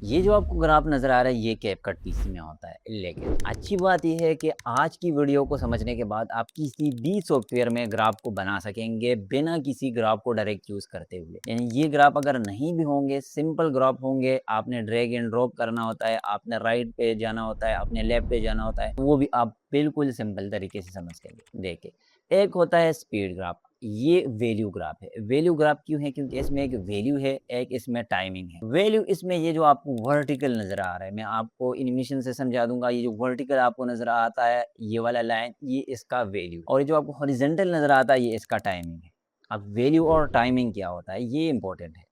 ये जो आपको ग्राफ नज़र आ रहा है ये कैपकट पीसी में होता है। लेकिन अच्छी बात ये है कि आज की वीडियो को समझने के बाद आप किसी भी सॉफ्टवेयर में ग्राफ को बना सकेंगे बिना किसी ग्राफ को डायरेक्ट यूज़ करते हुए। यानी ये ग्राफ अगर नहीं भी होंगे, सिंपल ग्राफ होंगे, आपने ड्रैग एंड ड्रॉप करना होता है, आपने राइट पे जाना होता है, आपने लेफ्ट पे जाना होता है, वो भी आप बिल्कुल सिंपल तरीके से समझ सकेंगे। देखिए, एक होता है स्पीड ग्राफ, ये वैल्यू ग्राफ है। वैल्यू ग्राफ क्यों है? क्योंकि इसमें एक वैल्यू है, एक इसमें टाइमिंग है। वैल्यू इसमें ये जो आपको वर्टिकल नज़र आ रहा है, मैं आपको एनिमेशन से समझा दूँगा। ये जो वर्टिकल आपको नज़र आता है, ये वाला लाइन, ये इसका वैल्यू और ये जो आपको हॉरिज़ॉन्टल नज़र आता है, ये इसका टाइमिंग है। अब वैल्यू और टाइमिंग क्या होता है, ये इम्पोर्टेंट है।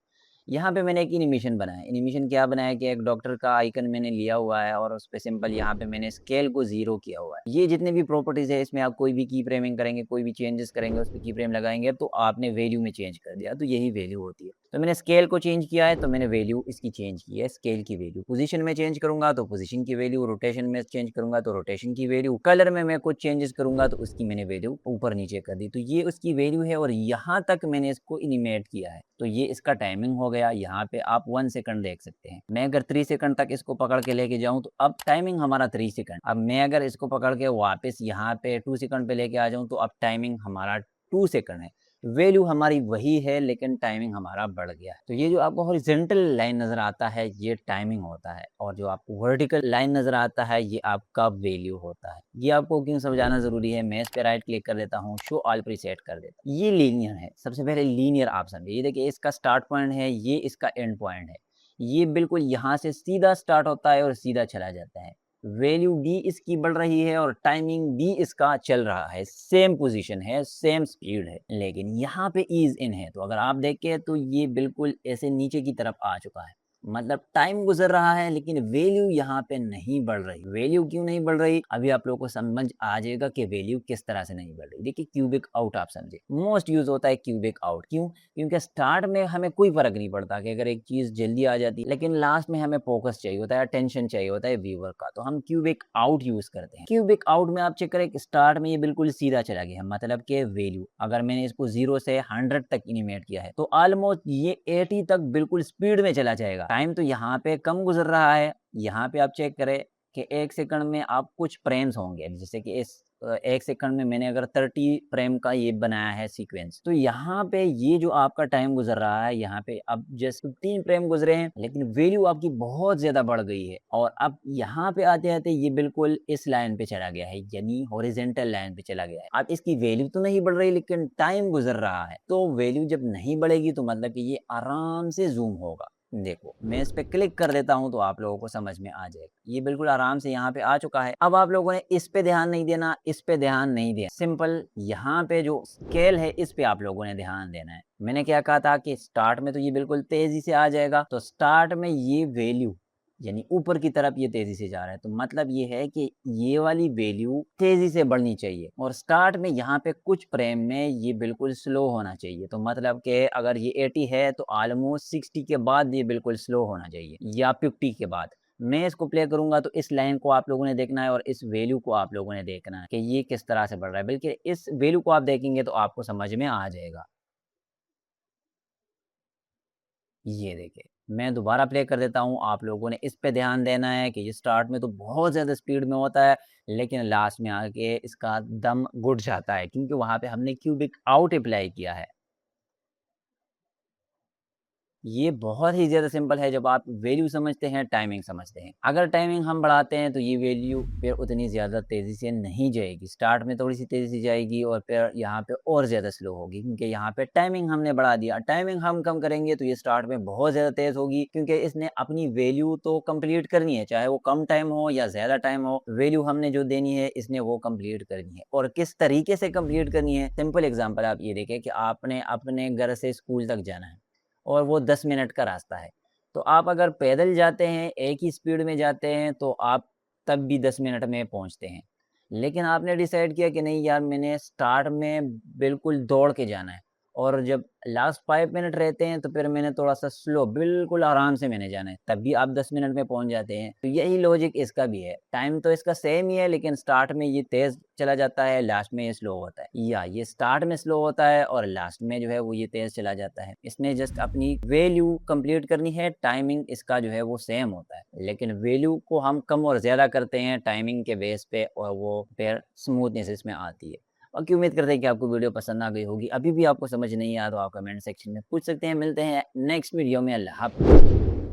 यहाँ पे मैंने एक एनिमेशन बनाया। एनिमेशन क्या बनाया कि एक डॉक्टर का आइकन मैंने लिया हुआ है और उसपे सिंपल यहाँ पे मैंने स्केल को 0 किया हुआ है। ये जितने भी प्रॉपर्टीज़ है इसमें आप कोई भी की फ्रेमिंग करेंगे, कोई भी चेंजेस करेंगे, उसपे की फ्रेम लगाएँगे तो आपने वैल्यू में चेंज कर दिया, तो यही वैल्यू होती है। तो मैंने स्केल को चेंज किया है तो मैंने वैल्यू इसकी चेंज की है, स्केल की वैल्यू। पोज़ीशन में चेंज करूँगा तो पोज़ीशन की वैल्यू, रोटेशन में चेंज करूँगा तो रोटेशन की वैल्यू, कलर में मैं कुछ चेंजेस करूँगा तो उसकी मैंने वैल्यू ऊपर-नीचे कर दी। तो ये उसकी वैल्यू है और यहाँ तक मैंने इसको एनिमेट किया है। तो ये इसका टाइमिंग हो गया, यहाँ पे आप 1 सेकंड देख सकते हैं। मैं अगर 3 सेकंड तक इसको पकड़ के लेके जाऊँ तो अब टाइमिंग हमारा 3 सेकंड। अब मैं अगर इसको पकड़ के वापस यहाँ पे 2 सेकंड पे लेके आ जाऊँ तो अब टाइमिंग हमारा 2 सेकंड है। वैल्यू हमारी वही है लेकिन टाइमिंग हमारा बढ़ गया है। तो ये जो आपको हॉरिज़ॉन्टल लाइन नज़र आता है ये टाइमिंग होता है और जो आपको वर्टिकल लाइन नज़र आता है ये आपका वैल्यू होता है। ये आपको क्यों समझाना ज़रूरी है, मैं इस पे राइट क्लिक कर देता हूँ, शो ऑल प्रीसेट कर देता हूँ। ये लीनियर है, सबसे पहले लीनियर आप समझिए। ये देखिए इसका स्टार्ट पॉइंट है, ये इसका एंड पॉइंट है। ये बिल्कुल यहाँ से सीधा स्टार्ट होता है और सीधा चला जाता है। वैल्यू भी इसकी बढ़ रही है और टाइमिंग भी इसका चल रहा है, सेम पोज़ीशन है, सेम स्पीड है, लेकिन यहाँ पे ईज़ इन है, तो अगर आप देखें तो ये बिल्कुल ऐसे नीचे की तरफ आ चुका है। मतलब टाइम गुज़र रहा है लेकिन वैल्यू यहाँ पे नहीं बढ़ रही। वैल्यू क्यों नहीं बढ़ रही? अभी आप लोगों को समझ आ जाएगा कि वैल्यू किस तरह से नहीं बढ़ रही। देखिए क्यूबिक आउट आप समझिए, मोस्ट यूज़ होता है क्यूबिक आउट, क्यों? क्योंकि स्टार्ट में हमें कोई फ़र्क नहीं पड़ता कि अगर एक चीज़ जल्दी आ जाती है, लेकिन लास्ट में हमें फ़ोकस चाहिए होता है, अटेंशन चाहिए होता है व्यूअर का, तो हम क्यूबिक आउट यूज़ करते हैं। क्यूबिक आउट में आप चेक करें कि स्टार्ट में ये बिल्कुल सीधा चला गया, मतलब कि वैल्यू अगर मैंने इसको 0 से 100 तक एनिमेट किया है, तो ऑलमोस्ट ये 80 तक बिल्कुल स्पीड में चला जाएगा। टाइम तो यहाँ पे कम गुज़र रहा है, यहाँ पे आप चेक करें कि 1 सेकंड में आप कुछ फ्रेम्स होंगे, जैसे कि 1 सेकंड में मैंने अगर 30 फ्रेम का ये बनाया है सीक्वेंस, तो यहाँ पे ये जो आपका टाइम गुज़र रहा है, यहाँ पे अब जस्ट 15 फ्रेम गुज़रे हैं, लेकिन वैल्यू आपकी बहुत ज़्यादा बढ़ गई है और अब यहाँ पे आते-आते ये बिल्कुल इस लाइन पे चला गया है, यानी हॉरिज़ॉन्टल लाइन पे चला गया है। अब इसकी वैल्यू तो नहीं बढ़ रही लेकिन टाइम गुज़र रहा है, तो वैल्यू जब नहीं बढ़ेगी तो मतलब कि ये आराम से ज़ूम होगा। देखो, मैं इस पे क्लिक कर देता हूँ तो आप लोगों को समझ में आ जाएगा। ये बिल्कुल आराम से यहाँ पे आ चुका है। अब आप लोगों ने इस पे ध्यान नहीं देना, इस पे ध्यान नहीं देना। सिंपल यहाँ पे जो स्केल है इस पे आप लोगों ने ध्यान देना है। मैंने क्या कहा था कि स्टार्ट में तो ये बिल्कुल तेज़ी से आ जाएगा, तो स्टार्ट में ये वैल्यू यानी ऊपर की तरफ ये तेज़ी से जा रहा है, तो मतलब ये है कि ये वाली वैल्यू तेज़ी से बढ़नी चाहिए और स्टार्ट में यहाँ पे कुछ फ्रेम में ये बिल्कुल स्लो होना चाहिए। तो मतलब कि अगर ये 80 है तो ऑलमोस्ट 60 के बाद ये बिल्कुल स्लो होना चाहिए या 50 के बाद। मैं इसको प्ले करूँगा तो इस लाइन को आप लोगों ने देखना है और इस वैल्यू को आप लोगों ने देखना है कि ये किस तरह से बढ़ रहा है। बल्कि इस वैल्यू को आप देखेंगे तो आपको समझ में आ जाएगा। ये देखिए, मैं दोबारा प्ले कर देता हूँ, आप लोगों ने इस पे ध्यान देना है कि ये स्टार्ट में तो बहुत ज़्यादा स्पीड में होता है, लेकिन लास्ट में आके इसका दम घुट जाता है क्योंकि वहाँ पे हमने क्यूबिक आउट अप्लाई किया है। ये बहुत ही ज़्यादा सिंपल है जब आप वैल्यू समझते हैं, टाइमिंग समझते हैं। अगर टाइमिंग हम बढ़ाते हैं तो ये वैल्यू फिर उतनी ज़्यादा तेज़ी से नहीं जाएगी। स्टार्ट में थोड़ी-सी तेज़ी से जाएगी और फिर यहाँ पे और ज़्यादा स्लो होगी क्योंकि यहाँ पे टाइमिंग हमने बढ़ा दिया। टाइमिंग हम कम करेंगे तो ये स्टार्ट में बहुत ज़्यादा तेज़ होगी क्योंकि इसने अपनी वैल्यू तो कंप्लीट करनी है, चाहे वो कम टाइम हो या ज़्यादा टाइम हो, वैल्यू हमने जो देनी है इसने वो कंप्लीट करनी है। और किस तरीके से कंप्लीट करनी है, सिंपल एग्ज़ाम्पल आप ये देखें कि आपने अपने घर से स्कूल तक जाना है। और वो 10 मिनट का रास्ता है। तो आप अगर पैदल जाते हैं, एक ही स्पीड में जाते हैं, तो आप तब भी 10 मिनट में पहुँचते हैं। लेकिन आपने डिसाइड किया कि नहीं यार मैंने स्टार्ट में बिल्कुल दौड़ के जाना है और जब लास्ट 5 मिनट रहते हैं तो फिर मैंने थोड़ा-सा स्लो बिल्कुल आराम से मैंने जाना है, तब भी आप 10 मिनट में पहुँच जाते हैं। तो यही लॉजिक इसका भी है। टाइम तो इसका सेम ही है लेकिन स्टार्ट में ये तेज़ चला जाता है, लास्ट में ये स्लो होता है। या ये स्टार्ट में स्लो होता है और लास्ट में जो है वो ये तेज़ चला जाता है। इसने जस्ट अपनी वैल्यू कंप्लीट करनी है, टाइमिंग इसका जो है वो सेम होता है। लेकिन वैल्यू को हम कम और ज़्यादा करते हैं टाइमिंग के बेस पे और वो फिर स्मूथनेस इसमें आती है। बाकी उम्मीद करते हैं कि आपको वीडियो पसंद आ गई होगी। अभी भी आपको समझ नहीं आया तो आप कमेंट सेक्शन में पूछ सकते हैं। मिलते हैं नेक्स्ट वीडियो में। अल्लाह हाफ़िज़।